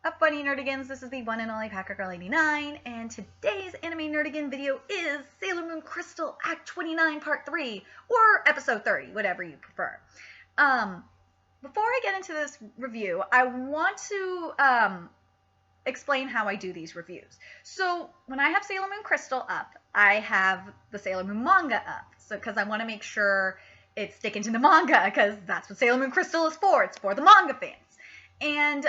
Up Bunny Nerdigans, this is the one and only Packer Girl 89, and today's anime Nerdigan video is Sailor Moon Crystal Act 29 Part 3, or Episode 30, whatever you prefer. Before I get into this review, I want to explain how I do these reviews. So when I have Sailor Moon Crystal up, I have the Sailor Moon manga up, so because I want to make sure it's sticking to the manga, because that's what Sailor Moon Crystal is for. It's for the manga fans. And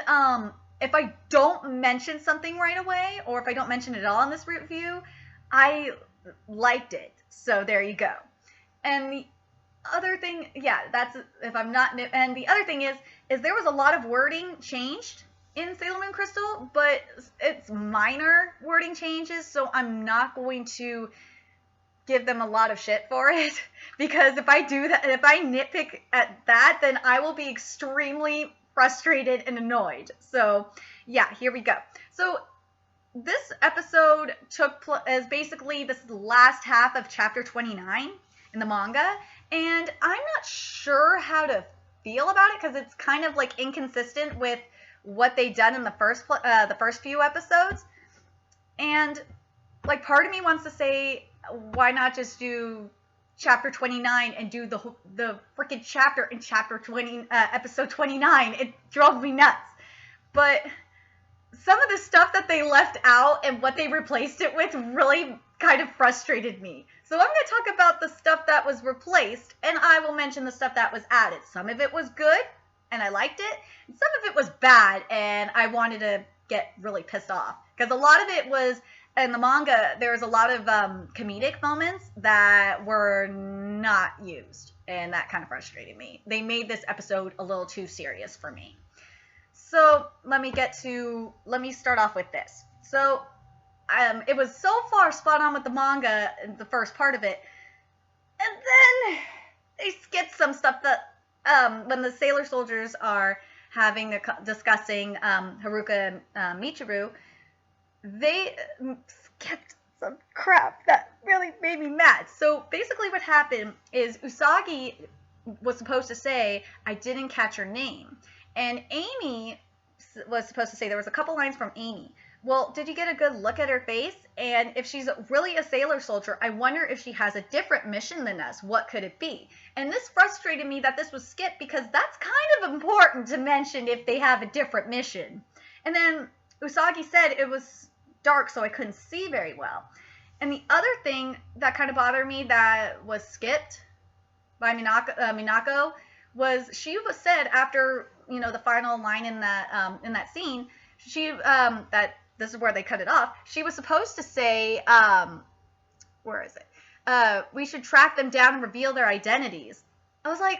if I don't mention something right away, or if I don't mention it at all in this review, I liked it. So there you go. And the other thing, yeah, that's if I'm not. And the other thing is there was a lot of wording changed in Sailor Moon Crystal, but it's minor wording changes, so I'm not going to give them a lot of shit for it, because if I do that, if I nitpick at that, then I will be extremely frustrated and annoyed. So yeah, here we go. So this episode is basically this last half of chapter 29 in the manga, and I'm not sure how to feel about it because it's kind of like inconsistent with what they done in the first few episodes. And like, part of me wants to say, why not just do chapter 29 and do the freaking chapter in episode 29. It drove me nuts. But some of the stuff that they left out and what they replaced it with really kind of frustrated me. So I'm going to talk about the stuff that was replaced, and I will mention the stuff that was added. Some of it was good, and I liked it. And some of it was bad, and I wanted to get really pissed off. Because a lot of it was, in the manga, there was a lot of comedic moments that were not used, and that kind of frustrated me. They made this episode a little too serious for me. So let me start off with this. So it was so far spot on with the manga, the first part of it, and then they skipped some stuff that when the Sailor Soldiers are discussing Haruka and Michiru, they skipped some crap that really made me mad. So basically what happened is Usagi was supposed to say, I didn't catch her name. And Amy was supposed to say, there was a couple lines from Amy. Well, did you get a good look at her face? And if she's really a Sailor Soldier, I wonder if she has a different mission than us. What could it be? And this frustrated me that this was skipped, because that's kind of important to mention if they have a different mission. And then Usagi said it was dark, so I couldn't see very well. And the other thing that kind of bothered me that was skipped by Minako was, she was said after, the final line in that scene, she that this is where they cut it off. She was supposed to say, where is it? We should track them down and reveal their identities. I was like,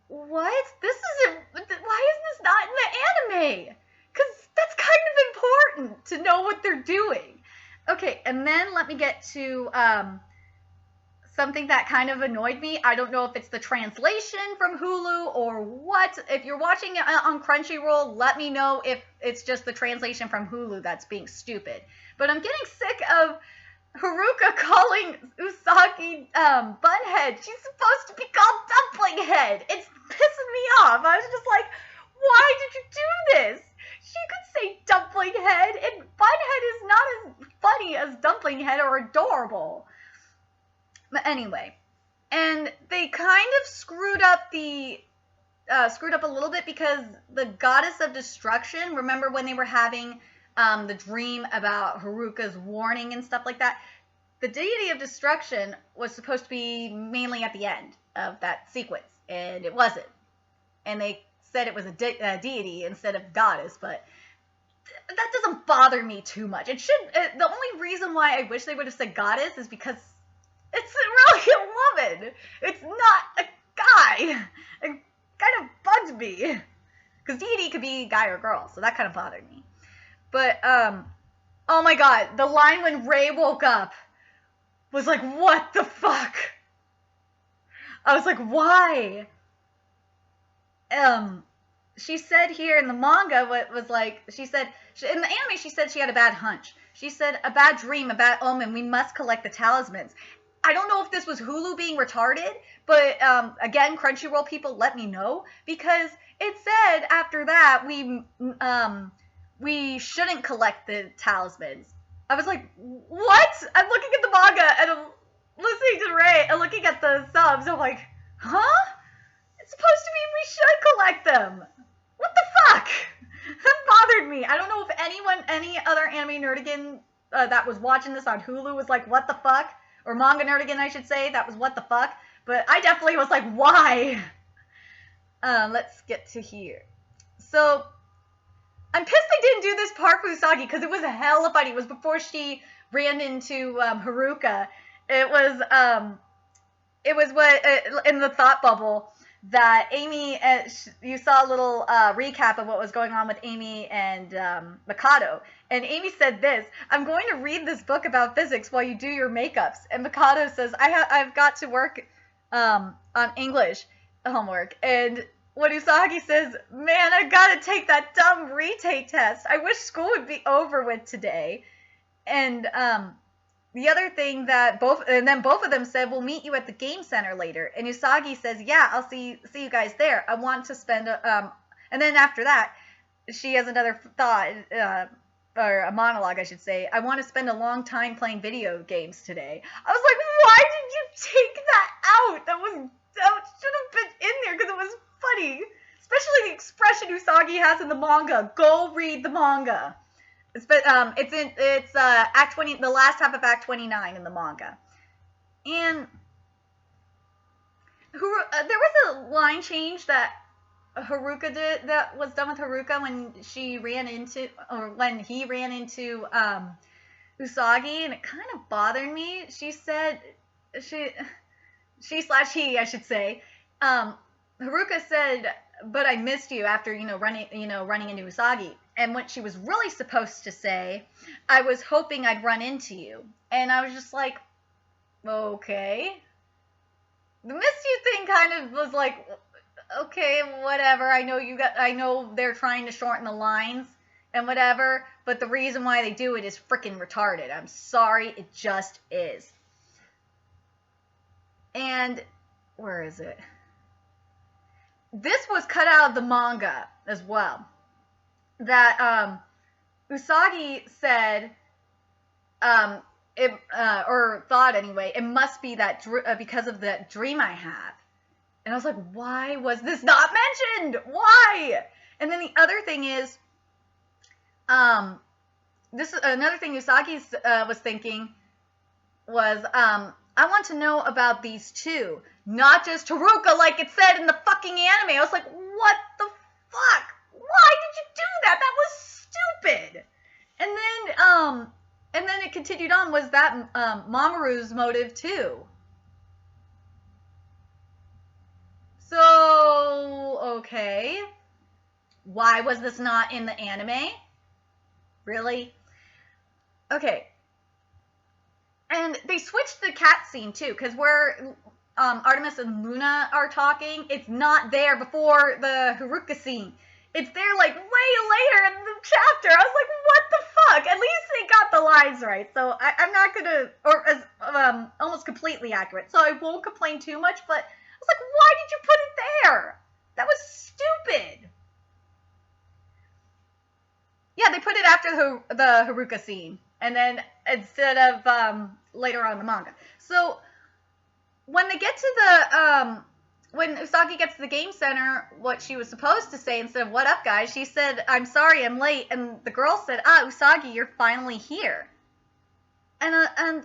what? This isn't. Why is this not in the anime? Because that's kind of important to know what they're doing. Okay, and then let me get to something that kind of annoyed me. I don't know if it's the translation from Hulu or what. If you're watching it on Crunchyroll, let me know if it's just the translation from Hulu that's being stupid. But I'm getting sick of Haruka calling Usagi Bunhead. She's supposed to be called Dumpling Head. It's pissing me off. I was just like, why did you do this? She could say Dumpling Head, and Bunhead is not as funny as Dumpling Head or adorable. But anyway, and they kind of screwed up a little bit, because the Goddess of Destruction, remember when they were having the dream about Haruka's warning and stuff like that? The Deity of Destruction was supposed to be mainly at the end of that sequence, and it wasn't. And they said it was a deity instead of goddess, but that doesn't bother me too much. It should. The only reason why I wish they would have said goddess is because it's really a woman. It's not a guy. It kind of bugged me, because deity could be guy or girl, so that kind of bothered me. But oh my god, the line when Ray woke up was like, what the fuck? I was like, why? She said here in the manga, what was like, she said, in the anime, she said she had a bad hunch. She said, a bad dream, a bad omen, we must collect the talismans. I don't know if this was Hulu being retarded, but again, Crunchyroll people, let me know, because it said after that, we shouldn't collect the talismans. I was like, what? I'm looking at the manga and I'm listening to Ray and looking at the subs. I'm like, huh? It's supposed to be we should collect them. What the fuck? That bothered me. I don't know if any other anime nerdigan that was watching this on Hulu was like, what the fuck? Or manga nerdigan, I should say, that was what the fuck. But I definitely was like, why? Let's get to here. So, I'm pissed they didn't do this part for Usagi because it was hella funny. It was before she ran into Haruka. It was what in the thought bubble that Amy, you saw a little recap of what was going on with Amy and Mikado. And Amy said this, I'm going to read this book about physics while you do your makeups. And Mikado says, I've got to work on English homework. And when Usagi says, man, I gotta take that dumb retake test. I wish school would be over with today. And the other thing that both of them said, we'll meet you at the game center later. And Usagi says, yeah, I'll see you guys there. I want to spend, and then after that, she has another thought, or a monologue, I should say. I want to spend a long time playing video games today. I was like, why did you take that out? That should have been in there because it was funny. Especially the expression Usagi has in the manga. Go read the manga. It's Act 20, the last half of Act 29 in the manga. And there was a line change that Haruka did, that was done with Haruka when he ran into Usagi, and it kind of bothered me. She said, he, I should say, Haruka said, but I missed you after, running into Usagi. And what she was really supposed to say, I was hoping I'd run into you. And I was just like, okay. The missed you thing kind of was like, okay, whatever. I know they're trying to shorten the lines and whatever, but the reason why they do it is freaking retarded. I'm sorry, it just is. And where is it? This was cut out of the manga as well. That Usagi said, or thought anyway, it must be that because of that dream I have. And I was like, why was this not mentioned? Why? And then the other thing is, this is another thing Usagi was thinking was, I want to know about these two, not just Haruka like it said in the fucking anime. I was like, what the fuck? Why did you do that? That was stupid. And then it continued on, was that Mamoru's motive too. So, okay. Why was this not in the anime? Really? Okay. And they switched the cat scene too, because where Artemis and Luna are talking, it's not there before the Haruka scene. It's there like way later in the chapter. I was like, what the fuck? At least they got the lines right. So I'm not gonna, or as almost completely accurate. So I won't complain too much, but I was like, why did you put it there? That was stupid. Yeah, they put it after the Haruka scene. And then instead of later on in the manga. So when they get to the, when Usagi gets to the game center, what she was supposed to say instead of what up guys, she said, I'm sorry, I'm late. And the girl said, Usagi, you're finally here. And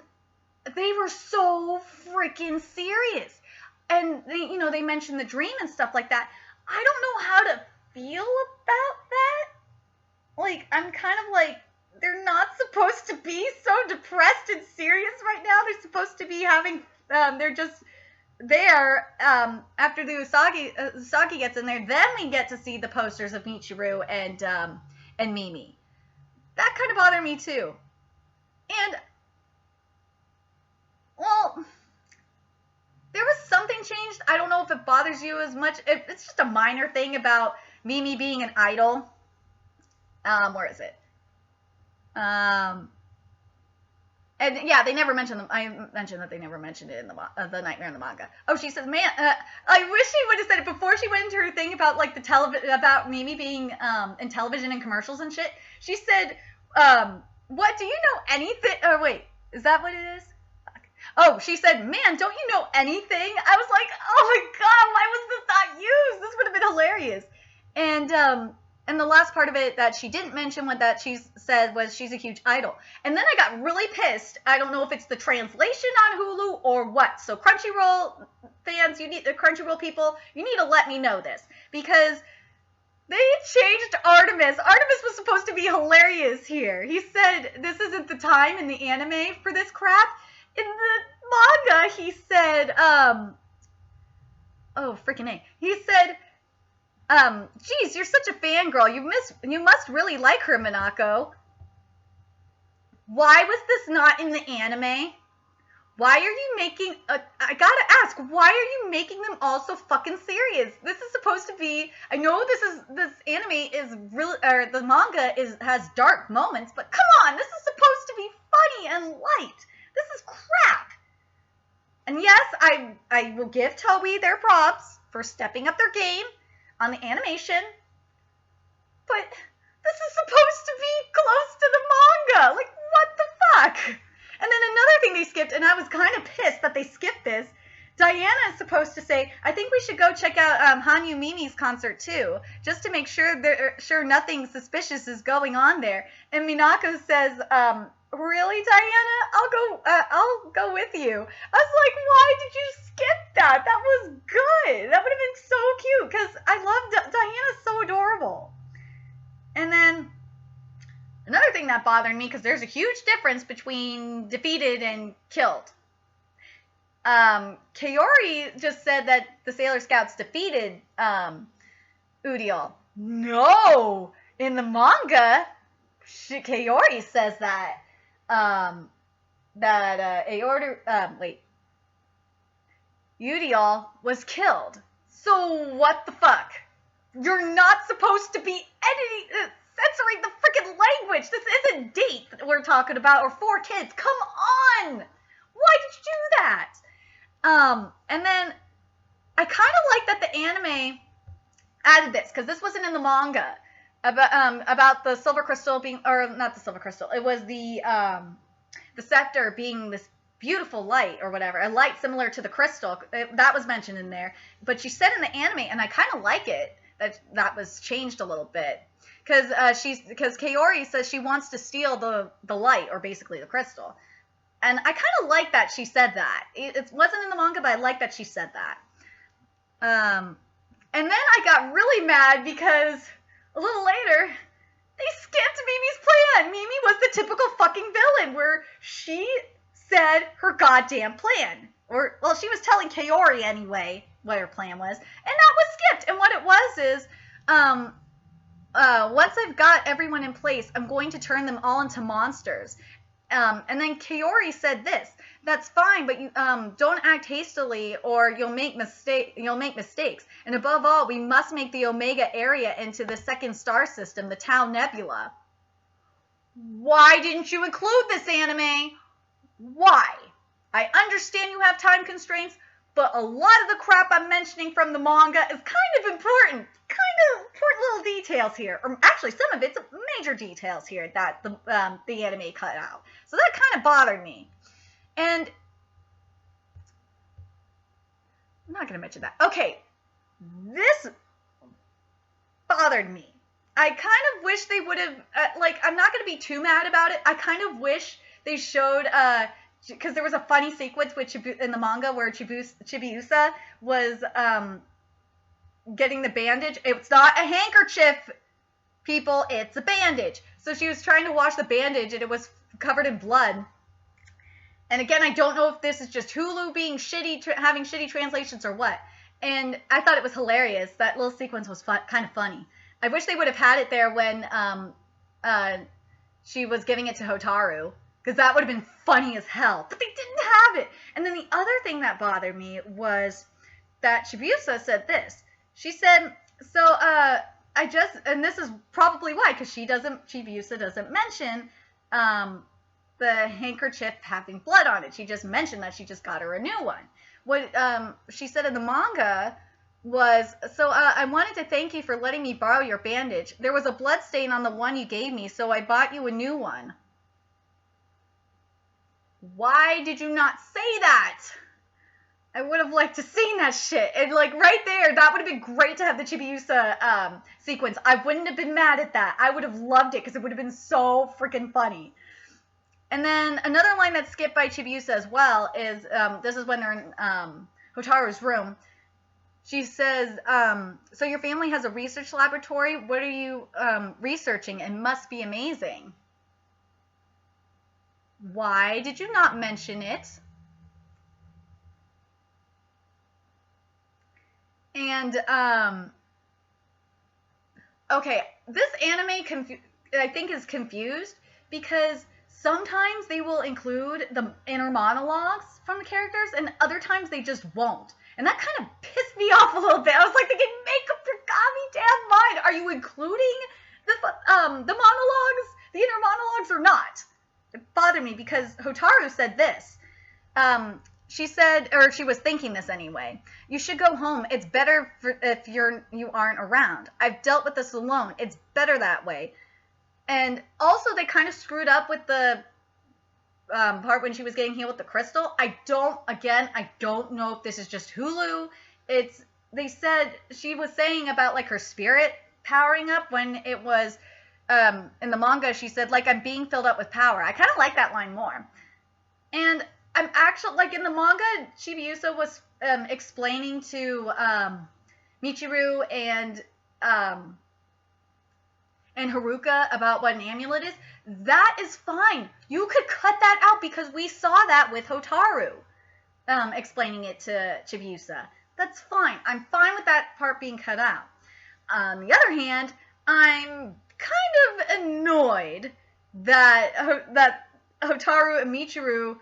they were so freaking serious. And they mentioned the dream and stuff like that. I don't know how to feel about that. Like, I'm kind of like, they're not supposed to be so depressed and serious right now. They're supposed to be having, they're just there after the Usagi gets in there. Then we get to see the posters of Michiru and Mimi. That kind of bothered me too. And, well, there was something changed. I don't know if it bothers you as much. It's just a minor thing about Mimi being an idol. Where is it? And yeah, they never mentioned them. I mentioned that they never mentioned it in the Nightmare in the manga. Oh, she says, man, I wish she would have said it before she went into her thing about like about Mimi being in television and commercials and shit. She said, what, do you know anything? Oh, wait, is that what it is? Oh, she said, man, don't you know anything? I was like, oh my god, why was this not used? This would have been hilarious. And the last part of it that she didn't mention, what that she said was she's a huge idol. And then I got really pissed. I don't know if it's the translation on Hulu or what. So Crunchyroll fans, the Crunchyroll people, you need to let me know this. Because they changed Artemis. Artemis was supposed to be hilarious here. He said this isn't the time in the anime for this crap. In the manga, he said, oh, freaking A. He said, geez, you're such a fangirl. You must really like her, Minako. Why was this not in the anime? Why are you making, I gotta ask, why are you making them all so fucking serious? This is supposed to be, I know this anime is really, or the manga has dark moments, but come on, this is supposed to be funny and light. This is crap. And yes, I will give Toei their props for stepping up their game on the animation, but this is supposed to be close to the manga. Like, what the fuck? And then another thing they skipped, and I was kind of pissed that they skipped this. Diana is supposed to say, I think we should go check out Hanyu Mimi's concert too, just to make sure nothing suspicious is going on there. And Minako says, really, Diana? I'll go with you. I was like, why did you skip that? That was good. That would have been so cute, because I love Diana's so adorable. And then another thing that bothered me, because there's a huge difference between defeated and killed. Kaori just said that the Sailor Scouts defeated Udial. No! In the manga, Kaori says that Udial was killed. So what the fuck? You're not supposed to be censoring the freaking language. This isn't Date that we're talking about, or 4 Kids. Come on! Why did you do that? And then I kind of like that the anime added this, because this wasn't in the manga, about the silver crystal being, or not the silver crystal, it was the scepter being this beautiful light or whatever, a light similar to the crystal. That was mentioned in there, but she said in the anime, and I kind of like it that was changed a little bit, because Kaori says she wants to steal the light, or basically the crystal. And I kind of like that she said that. It wasn't in the manga, but I like that she said that. And then I got really mad because a little later, they skipped Mimi's plan. Mimi was the typical fucking villain, where she said her goddamn plan. Or, well, she was telling Kaori anyway what her plan was. And that was skipped. And what it was is, once I've got everyone in place, I'm going to turn them all into monsters. And then Kaori said this, that's fine, but you don't act hastily or you'll make mistakes. And above all, we must make the Omega area into the second star system, the Tau Nebula. Why didn't you include this, anime? Why? I understand you have time constraints, but a lot of the crap I'm mentioning from the manga is kind of important. Kind of important little details here. Or actually, some of it's major details here that the anime cut out. So that kind of bothered me. And I'm not going to mention that. Okay, this bothered me. I kind of wish they would have, I'm not going to be too mad about it. I kind of wish they showed, because there was a funny sequence in the manga where Chibiusa was getting the bandage. It's not a handkerchief, people, it's a bandage. So she was trying to wash the bandage and it was covered in blood. And again, I don't know if this is just Hulu being shitty, having shitty translations or what. And I thought it was hilarious. That little sequence was kind of funny. I wish they would have had it there when she was giving it to Hotaru, because that would have been funny as hell. But they didn't have it. And then the other thing that bothered me was that Chibiusa said this. She said, so and this is probably why, because Chibiusa doesn't mention the handkerchief having blood on it. She just mentioned that she just got her a new one. What she said in the manga was, so I wanted to thank you for letting me borrow your bandage. There was a blood stain on the one you gave me, so I bought you a new one. Why did you not say that? I would have liked to seen that shit. And like right there, that would have been great to have the Chibiusa sequence. I wouldn't have been mad at that. I would have loved it because it would have been so freaking funny. And then another line that's skipped by Chibiusa as well is, this is when they're in Hotaru's room. She says, so your family has a research laboratory. What are you researching? It must be amazing. Why did you not mention it? And, okay, this anime, I think, is confused because sometimes they will include the inner monologues from the characters and other times they just won't. And that kind of pissed me off a little bit. I was like thinking, make up your goddamn mind. Are you including the monologues, the inner monologues, or not? It bothered me because Hotaru said this. She said, or she was thinking this anyway, you should go home. It's better if you aren't around. I've dealt with this alone. It's better that way. And also they kind of screwed up with the part when she was getting healed with the crystal. I don't know if this is just Hulu. They said, she was saying about like her spirit powering up when it was, in the manga, she said, like, I'm being filled up with power. I kind of like that line more. And I'm actually, like, in the manga, Chibiusa was explaining to Michiru and Haruka about what an amulet is. That is fine. You could cut that out because we saw that with Hotaru explaining it to Chibiusa. That's fine. I'm fine with that part being cut out. On the other hand, I'm kind of annoyed that Hotaru and Michiru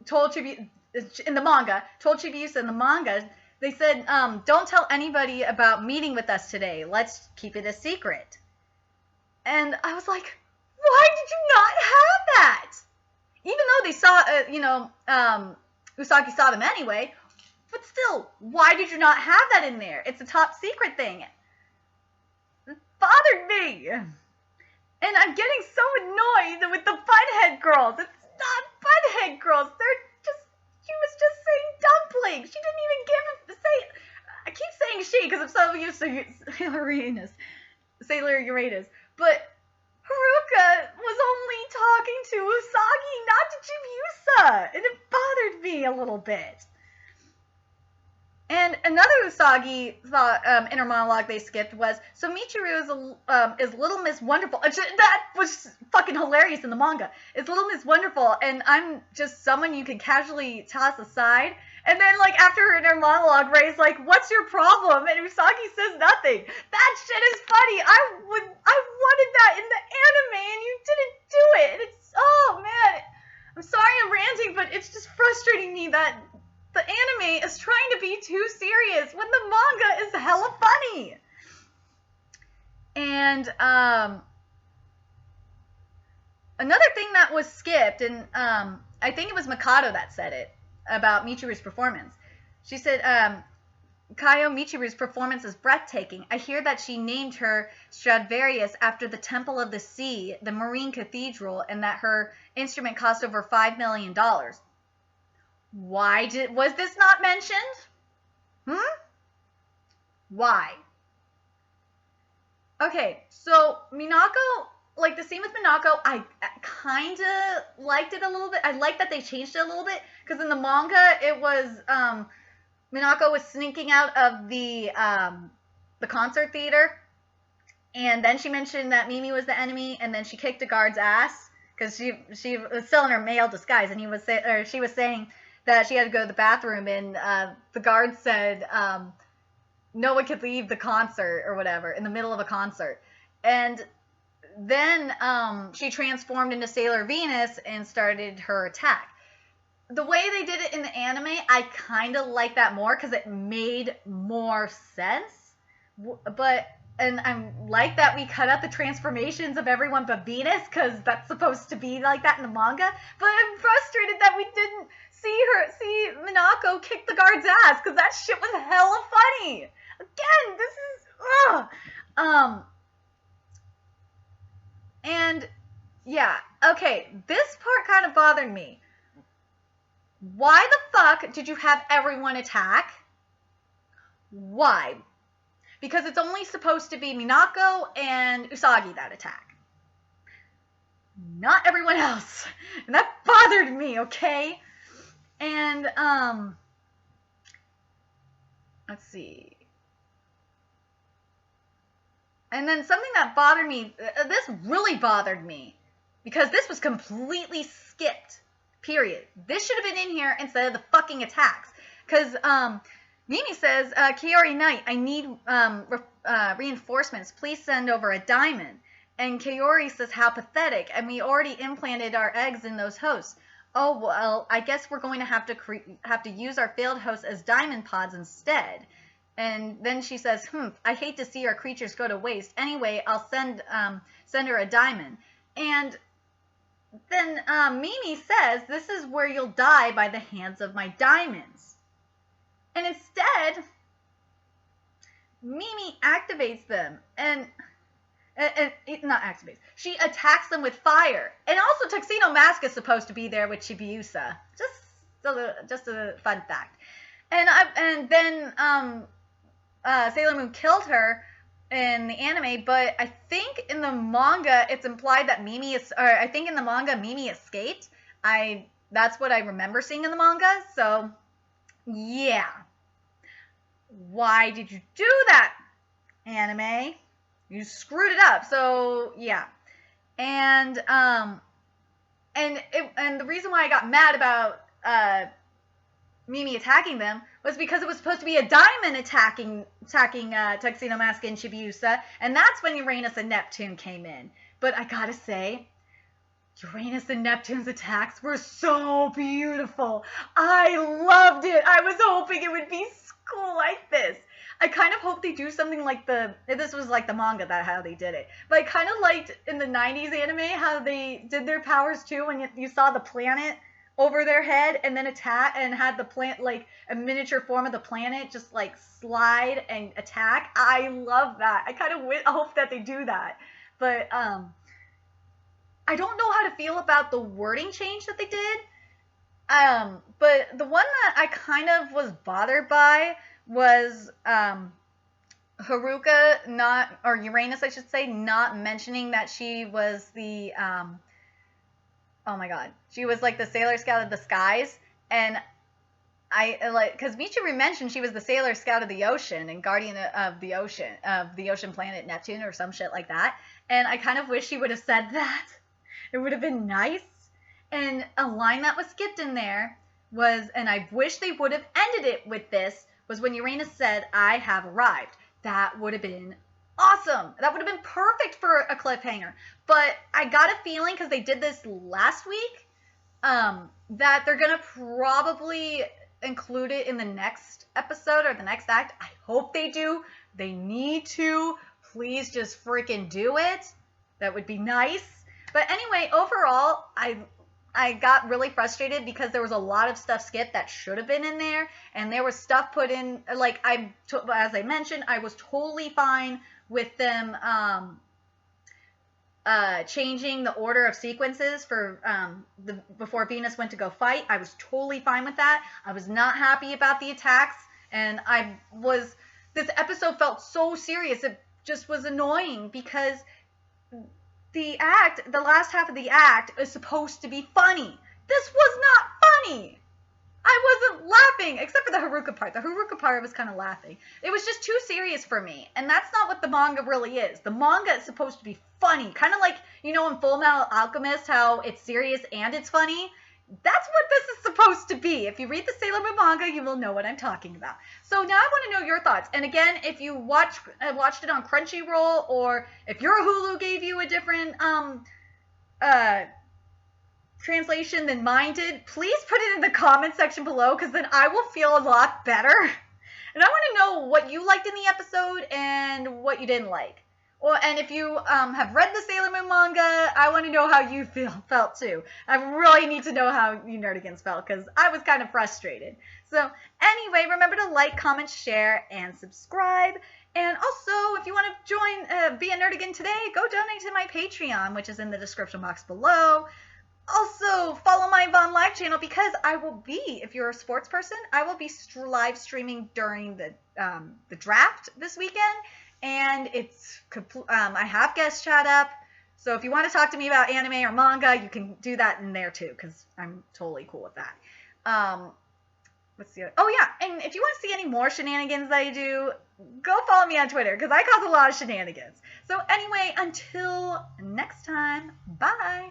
told Chibiusa in the manga, they said, don't tell anybody about meeting with us today. Let's keep it a secret. And I was like, why did you not have that? Even though they saw, Usagi saw them anyway, but still, why did you not have that in there? It's a top secret thing. It bothered me. And I'm getting so annoyed with the Butthead girls. It's not Butthead girls. She was just saying dumpling. She didn't even I keep saying she because I'm so used to Sailor Uranus. But Haruka was only talking to Usagi, not to Chibiusa. And it bothered me a little bit. And another Usagi inner monologue they skipped was, so Michiru is Little Miss Wonderful. That was fucking hilarious in the manga. It's Little Miss Wonderful, and I'm just someone you can casually toss aside. And then, like, after her inner monologue, Ray's like, what's your problem? And Usagi says nothing. That shit is funny. I wanted that in the anime, and you didn't do it. And it's, oh, man. I'm sorry I'm ranting, but it's just frustrating me that the anime is trying to be too serious when the manga is hella funny. And another thing that was skipped, and I think it was Mikado that said it, about Michiru's performance. She said, Kaio Michiru's performance is breathtaking. I hear that she named her Stradivarius after the Temple of the Sea, the Marine Cathedral, and that her instrument cost over $5 million. Was this not mentioned? Why? Okay, so Minako, like the scene with Minako, I kind of liked it a little bit. I like that they changed it a little bit, because in the manga, it was, Minako was sneaking out of the concert theater, and then she mentioned that Mimi was the enemy, and then she kicked a guard's ass, because she was still in her male disguise, and she was saying that she had to go to the bathroom, and the guard said no one could leave the concert or whatever in the middle of a concert. And then she transformed into Sailor Venus and started her attack. The way they did it in the anime, I kind of like that more because it made more sense. But And I'm like that we cut out the transformations of everyone but Venus, because that's supposed to be like that in the manga. But I'm frustrated that we didn't see Minako kick the guard's ass, because that shit was hella funny. Again, this is ugh. And yeah, okay, this part kind of bothered me. Why the fuck did you have everyone attack? Why? Because it's only supposed to be Minako and Usagi that attack. Not everyone else. And that bothered me, okay? And, let's see. And then something that bothered me, this really bothered me, because this was completely skipped, period. This should have been in here instead of the fucking attacks. Because, Mimi says, Kaori Knight, I need reinforcements. Please send over a diamond. And Kaori says, how pathetic. And we already implanted our eggs in those hosts. Oh, well, I guess we're going to have to use our failed hosts as diamond pods instead. And then she says, I hate to see our creatures go to waste. Anyway, I'll send her a diamond. And then Mimi says, this is where you'll die by the hands of my diamonds. And instead, Mimi activates them. And not activates. She attacks them with fire. And also Tuxedo Mask is supposed to be there with Chibiusa. Just a fun fact. And then Sailor Moon killed her in the anime, but I think in the manga it's implied that Mimi escaped. That's what I remember seeing in the manga. So yeah. Why did you do that, anime? You screwed it up. So yeah. And the reason why I got mad about Mimi attacking them was because it was supposed to be a diamond attacking Tuxedo Mask and Chibiusa, and that's when Uranus and Neptune came in. But I gotta say, Uranus and Neptune's attacks were so beautiful. I loved it. I was hoping it would be cool like this. I kind of hope they do something like this was like the manga, that how they did it. But I kind of liked in the 90s anime how they did their powers too, when you saw the planet over their head and then attack, and had the plant, like a miniature form of the planet, just like slide and attack. I love that. I kind of hope that they do that. But I don't know how to feel about the wording change that they did. But the one that I kind of was bothered by was Haruka or Uranus, I should say, not mentioning that she was the oh my god, she was like the Sailor Scout of the skies. And I like, because Michiru mentioned she was the Sailor Scout of the ocean and guardian of the ocean planet Neptune or some shit like that. And I kind of wish she would have said that. It would have been nice. And a line that was skipped in there was, and I wish they would have ended it with this, was when Uranus said, I have arrived. That would have been awesome. That would have been perfect for a cliffhanger. But I got a feeling, because they did this last week, that they're going to probably include it in the next episode or the next act. I hope they do. They need to. Please just freaking do it. That would be nice. But anyway, overall, I got really frustrated because there was a lot of stuff skipped that should have been in there, and there was stuff put in, like, as I mentioned, I was totally fine with them changing the order of sequences for before Venus went to go fight. I was totally fine with that. I was not happy about the attacks, and this episode felt so serious. It just was annoying because the last half of the act is supposed to be funny. This was not funny. I wasn't laughing, except for the Haruka part. The Haruka part I was kind of laughing. It was just too serious for me, and that's not what the manga really is. The manga is supposed to be funny, kind of like, in Full Metal Alchemist, how it's serious and it's funny. That's what this is supposed to be. If you read the Sailor Moon manga, you will know what I'm talking about. So now I want to know your thoughts. And again, if you watched it on Crunchyroll, or if your Hulu gave you a different translation than mine did, please put it in the comment section below, because then I will feel a lot better. And I want to know what you liked in the episode and what you didn't like. Well, and if you have read the Sailor Moon manga, I want to know how you felt too. I really need to know how you Nerdigans felt, because I was kind of frustrated. So anyway, remember to like, comment, share, and subscribe. And also, if you want to join, be a Nerdigan today, go donate to my Patreon, which is in the description box below. Also, follow my Von Live channel, because I will be, if you're a sports person, I will be live streaming during the draft this weekend. And it's, I have guest chat up. So if you want to talk to me about anime or manga, you can do that in there too, because I'm totally cool with that. Let's see. Oh yeah, and if you want to see any more shenanigans that I do, go follow me on Twitter, because I cause a lot of shenanigans. So anyway, until next time, bye.